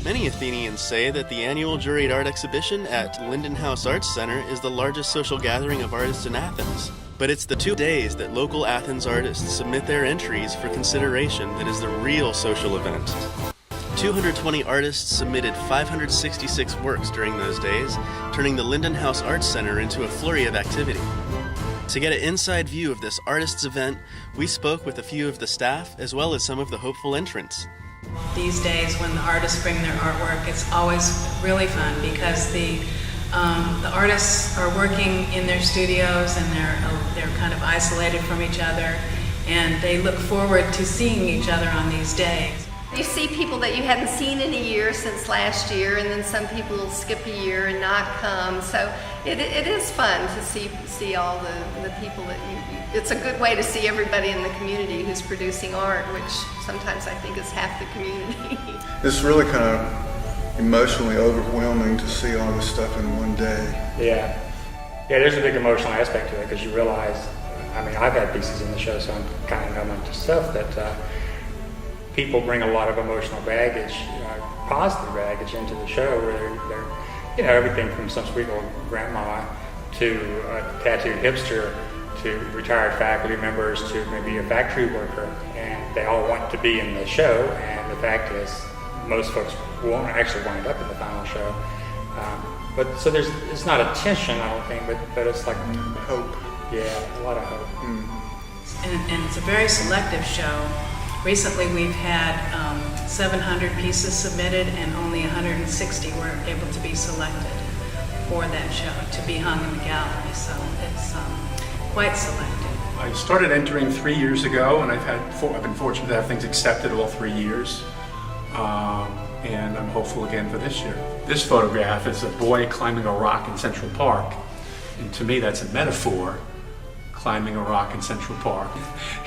Many Athenians say that the Annual Juried Art Exhibition at Lyndon House Arts Center is the largest social gathering of artists in Athens. But it's the 2 days that local Athens artists submit their entries for consideration that is the real social event. 220 artists submitted 566 works during those days, turning the Lyndon House Arts Center into a flurry of activity. To get an inside view of this artists' event, we spoke with a few of the staff as well as some of the hopeful entrants. These days when the artists bring their artwork, it's always really fun because the artists are working in their studios and they're kind of isolated from each other, and they look forward to seeing each other on these days. You see people that you hadn't seen in a year since last year, and then some people will skip a year and not come. So it is fun to see all the people that it's a good way to see everybody in the community who's producing art, which sometimes I think is half the community. It's really kind of emotionally overwhelming to see all this stuff in one day. Yeah, there's a big emotional aspect to it because you realize, I mean, I've had pieces in the show, so I'm kind of know much stuff that people bring a lot of emotional baggage, positive baggage into the show, where they're everything from some sweet old grandma to a tattooed hipster to retired faculty members to maybe a factory worker, and they all want to be in the show, and the fact is most folks won't actually wind up in the final show. But so it's not a tension, I don't think, but it's like hope. Yeah, a lot of hope. And it's a very selective show. Recently we've had 700 pieces submitted and only 160 were able to be selected for that show to be hung in the gallery, so it's quite selective. I started entering 3 years ago, and I've been fortunate to have things accepted all 3 years, and I'm hopeful again for this year. This photograph is a boy climbing a rock in Central Park, and to me that's a metaphor. Climbing a rock in Central Park.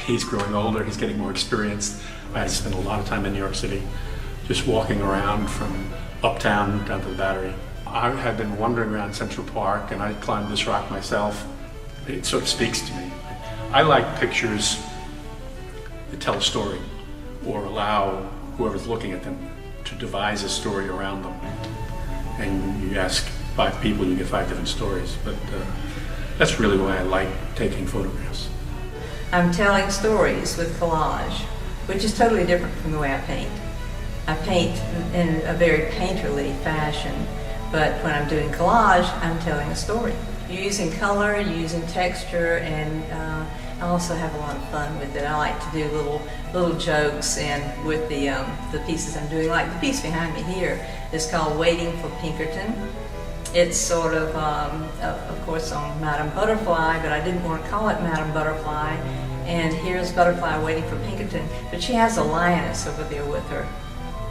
He's growing older, he's getting more experienced. I spent a lot of time in New York City just walking around from uptown down to the Battery. I had been wandering around Central Park and I climbed this rock myself. It sort of speaks to me. I like pictures that tell a story or allow whoever's looking at them to devise a story around them. And you ask 5 people, you get 5 different stories. But that's really why I like taking photographs. I'm telling stories with collage, which is totally different from the way I paint. I paint in a very painterly fashion, but when I'm doing collage, I'm telling a story. You're using color, you're using texture, and I also have a lot of fun with it. I like to do little jokes and with the pieces I'm doing. Like the piece behind me here is called Waiting for Pinkerton. It's sort of course, on Madame Butterfly, but I didn't want to call it Madame Butterfly. And here's Butterfly waiting for Pinkerton, but she has a lioness over there with her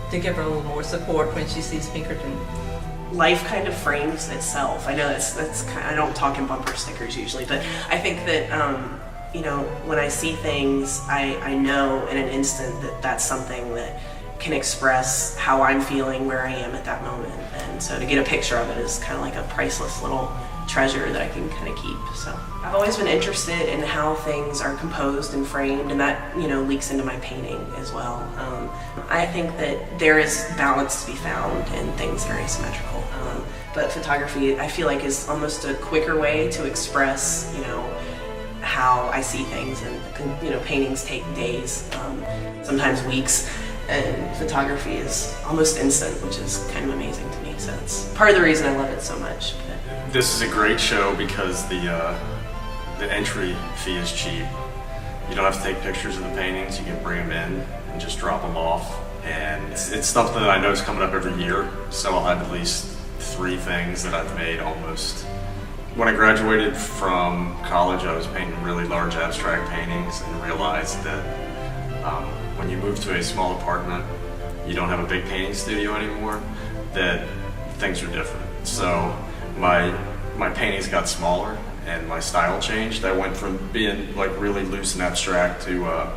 to give her a little more support when she sees Pinkerton. Life kind of frames itself. I know that's kind of, I don't talk in bumper stickers usually, but I think that when I see things, I know in an instant that that's something that can express how I'm feeling, where I am at that moment. And so to get a picture of it is kind of like a priceless little treasure that I can kind of keep. So I've always been interested in how things are composed and framed, and that leaks into my painting as well. I think that there is balance to be found in things that are asymmetrical. But photography, I feel like, is almost a quicker way to express how I see things, and paintings take days, sometimes weeks. And photography is almost instant, which is kind of amazing to me. So it's part of the reason I love it so much. But this is a great show because the entry fee is cheap. You don't have to take pictures of the paintings. You can bring them in and just drop them off. And it's something that I know is coming up every year. So I'll have at least 3 things that I've made almost. When I graduated from college, I was painting really large abstract paintings and realized that when you move to a small apartment, you don't have a big painting studio anymore, that things are different. So my paintings got smaller and my style changed. I went from being like really loose and abstract to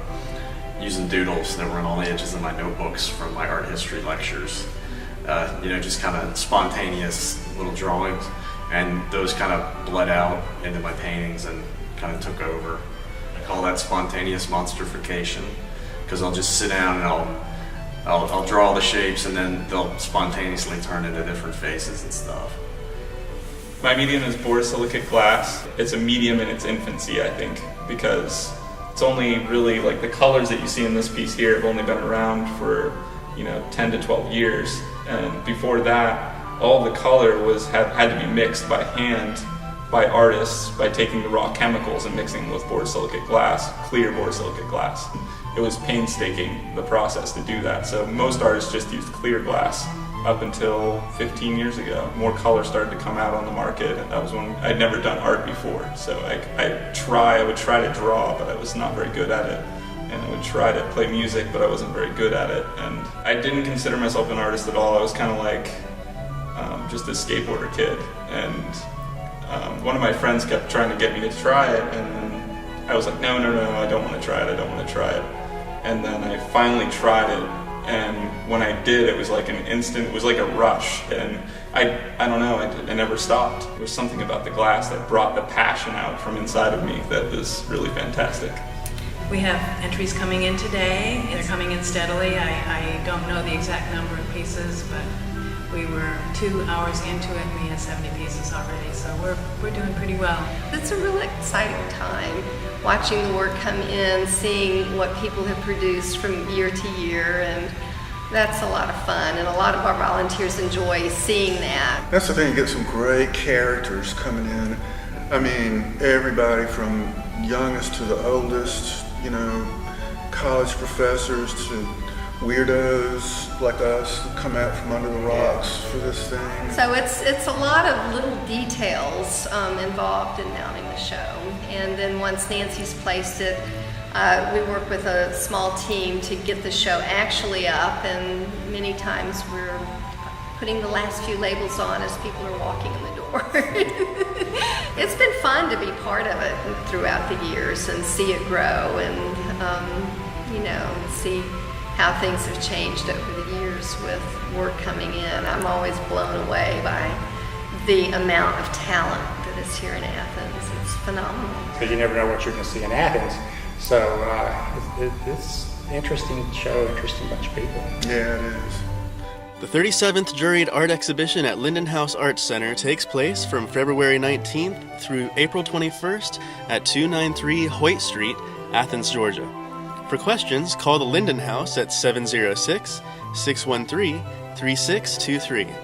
using doodles that were on all the edges of my notebooks from my art history lectures. Just kind of spontaneous little drawings, and those kind of bled out into my paintings and kind of took over. I call that spontaneous monsterification, because I'll just sit down and I'll draw the shapes and then they'll spontaneously turn into different faces and stuff. My medium is borosilicate glass. It's a medium in its infancy, I think, because it's only really, like, the colors that you see in this piece here have only been around for, 10 to 12 years. And before that, all the color had to be mixed by hand by artists by taking the raw chemicals and mixing them with borosilicate glass, clear borosilicate glass. It was painstaking, the process to do that. So most artists just used clear glass up until 15 years ago. More color started to come out on the market, and that was when I'd never done art before. So I would try to draw, but I was not very good at it. And I would try to play music, but I wasn't very good at it. And I didn't consider myself an artist at all. I was kind of like just a skateboarder kid. And one of my friends kept trying to get me to try it, and then I was like, no, I don't want to try it. And then I finally tried it, and when I did, it was like an instant, it was like a rush, and I don't know, I never stopped. There was something about the glass that brought the passion out from inside of me that was really fantastic. We have entries coming in today. They're coming in steadily. I don't know the exact number of pieces, but we were 2 hours into it and we had 70 pieces already, so we're doing pretty well. It's a really exciting time, watching the work come in, seeing what people have produced from year to year, and that's a lot of fun, and a lot of our volunteers enjoy seeing that. That's the thing, you get some great characters coming in. I mean, everybody from youngest to the oldest, college professors to weirdos like us that come out from under the rocks for this thing. So it's a lot of little details involved in mounting the show. And then once Nancy's placed it, we work with a small team to get the show actually up, and many times we're putting the last few labels on as people are walking in the door. It's been fun to be part of it throughout the years and see it grow and see how things have changed over the years with work coming in. I'm always blown away by the amount of talent that is here in Athens. It's phenomenal. Because you never know what you're going to see in Athens. So it's an interesting show, interesting bunch of people. Yeah, it is. The 37th Juried Art Exhibition at Lyndon House Arts Center takes place from February 19th through April 21st at 293 Hoyt Street, Athens, Georgia. For questions, call the Lyndon House at 706-613-3623.